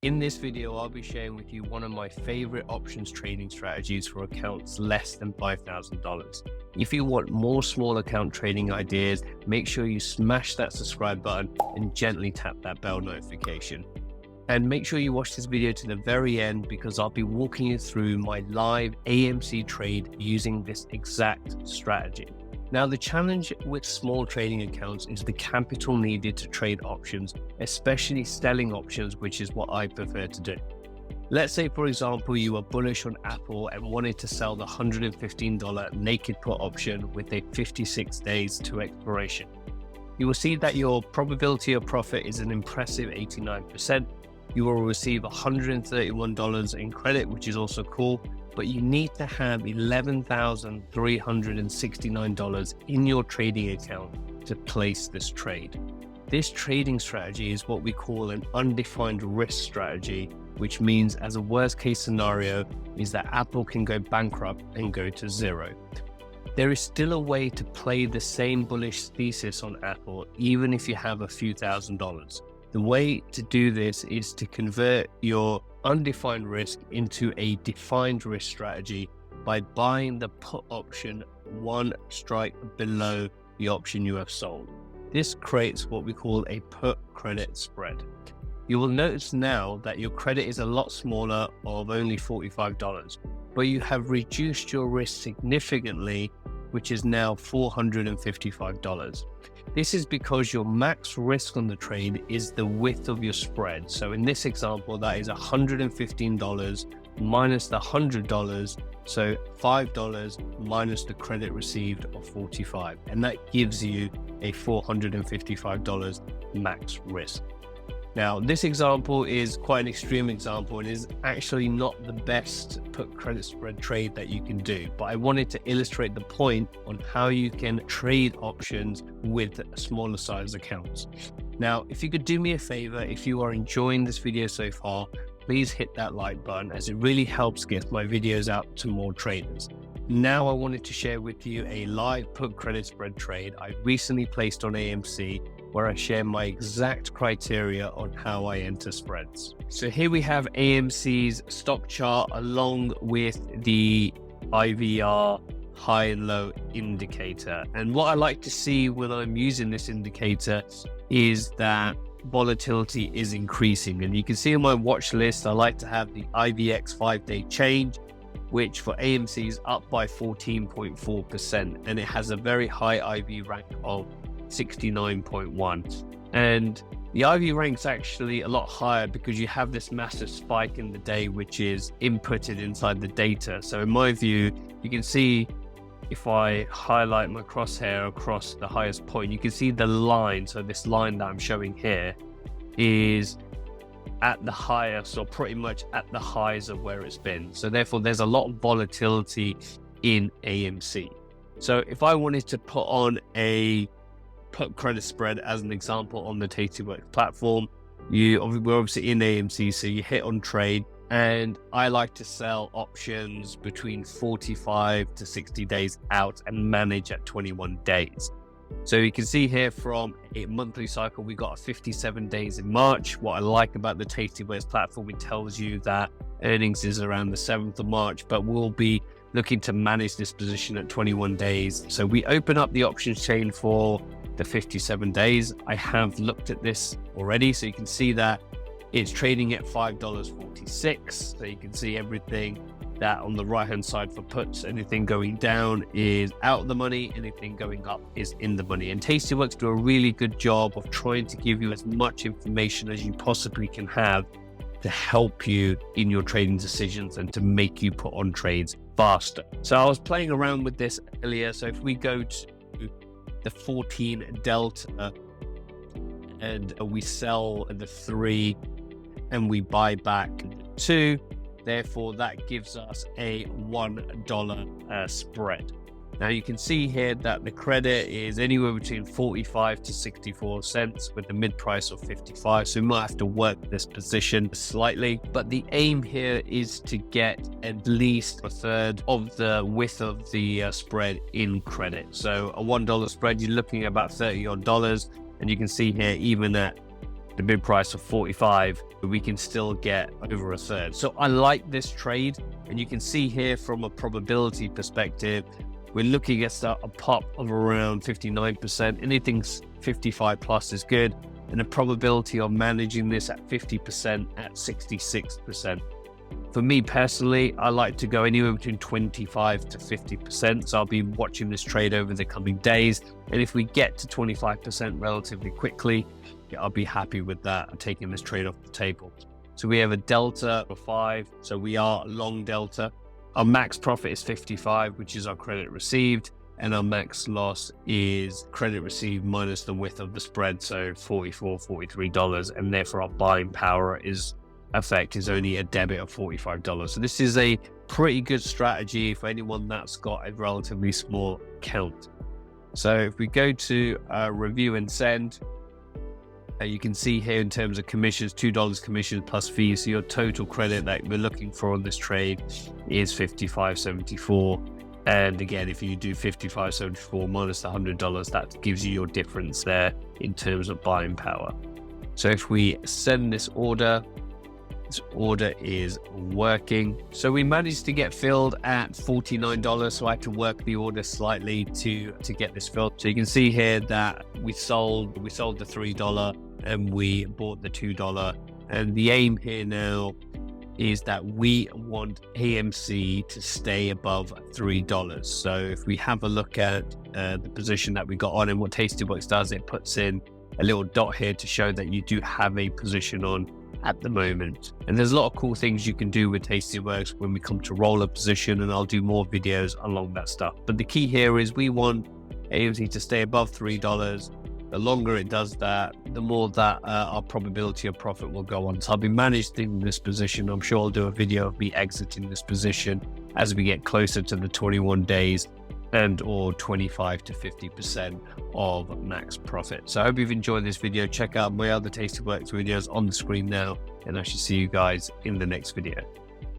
In this video, I'll be sharing with you one of my favorite options trading strategies for accounts less than $5,000. If you want more small account trading ideas, make sure you smash that subscribe button and gently tap that bell notification. And make sure you watch this video to the very end because I'll be walking you through my live AMC trade using this exact strategy. Now, the challenge with small trading accounts is the capital needed to trade options, especially selling options, which is what I prefer to do. Let's say, for example, you are bullish on Apple and wanted to sell the $115 naked put option with a 56 days to expiration. You will see that your probability of profit is an impressive 89%. You will receive $131 in credit, which is also cool, but you need to have $11,369 in your trading account to place this trade. This trading strategy is what we call an undefined risk strategy, which means as a worst case scenario is that Apple can go bankrupt and go to zero. There is still a way to play the same bullish thesis on Apple, even if you have a few $1,000s. The way to do this is to convert your undefined risk into a defined risk strategy by buying the put option one strike below the option you have sold. This creates what we call a put credit spread. You will notice now that your credit is a lot smaller, of only $45, but you have reduced your risk significantly, which is now $455. This is because your max risk on the trade is the width of your spread. So in this example, that is $115 minus the $100. So $5 minus the credit received of $45. And that gives you a $455 max risk. Now, this example is quite an extreme example and is actually not the best put credit spread trade that you can do. But I wanted to illustrate the point on how you can trade options with smaller size accounts. Now, if you could do me a favor, if you are enjoying this video so far, please hit that like button as it really helps get my videos out to more traders. Now I wanted to share with you a live put credit spread trade I recently placed on AMC, where I share my exact criteria on how I enter spreads. So here we have AMC's stock chart along with the IVR high and low indicator. And what I like to see when I'm using this indicator is that volatility is increasing. And you can see on my watch list, I like to have the IVX 5-day change, which for AMC is up by 14.4%. And it has a very high IV rank of 69.1, and the IV rank's actually a lot higher because you have this massive spike in the day which is inputted inside the data. So in my view, you can see if I highlight my crosshair across the highest point, you can see the line. So this line that I'm showing here is at the highest, or pretty much at the highs of where it's been. So therefore there's a lot of volatility in AMC. So if I wanted to put on a put credit spread as an example on the Tastyworks platform, we're obviously in AMC, so you hit on trade, and I like to sell options between 45 to 60 days out and manage at 21 days. So you can see here from a monthly cycle, we got 57 days in March. What I like about the Tastyworks platform, it tells you that earnings is around the 7th of March, but we'll be looking to manage this position at 21 days. So we open up the options chain for the 57 days. I have looked at this already, so you can see that it's trading at $5.46. So you can see everything that on the right hand side for puts, anything going down is out of the money, anything going up is in the money. And Tastyworks do a really good job of trying to give you as much information as you possibly can have to help you in your trading decisions and to make you put on trades faster. So I was playing around with this earlier. So if we go to the 14 delta and we sell the 3 and we buy back the 2, therefore that gives us a $1 spread. Now you can see here that the credit is anywhere between 45 to 64 cents with the mid price of 55. So we might have to work this position slightly, but the aim here is to get at least a third of the width of the spread in credit. So a $1 spread, you're looking at about $30 odd, and you can see here, even at the bid price of 45, we can still get over a third. So I like this trade. And you can see here from a probability perspective, we're looking at a pop of around 59%. Anything 55 plus is good. And the probability of managing this at 50% at 66%. For me personally, I like to go anywhere between 25 to 50%. So I'll be watching this trade over the coming days. And if we get to 25% relatively quickly, I'll be happy with that. I'm taking this trade off the table. So we have a delta of 5. So we are long delta. Our max profit is 55, which is our credit received. And our max loss is credit received minus the width of the spread. So $44, $43. And therefore our buying power is only a debit of $45. So this is a pretty good strategy for anyone that's got a relatively small account. So if we go to review and send, you can see here in terms of commissions, $2 commissions plus fees. So your total credit that we're looking for on this trade is $55.74. And again, if you do $55.74 minus the $100, that gives you your difference there in terms of buying power. So if we send this order is working. So we managed to get filled at $49. So I had to work the order slightly to get this filled. So you can see here that we sold the $3 and we bought the $2. And the aim here now is that we want AMC to stay above $3. So if we have a look at the position that we got on, and what Tastyworks does, it puts in a little dot here to show that you do have a position on at the moment. And there's a lot of cool things you can do with Tastyworks when we come to roll a position, and I'll do more videos along that stuff. But the key here is we want AMC to stay above $3. The longer it does that, the more that our probability of profit will go on. So I'll be managing this position. I'm sure I'll do a video of me exiting this position as we get closer to the 21 days and or 25 to 50% of max profit. So I hope you've enjoyed this video. Check out my other Tastyworks videos on the screen now, and I shall see you guys in the next video.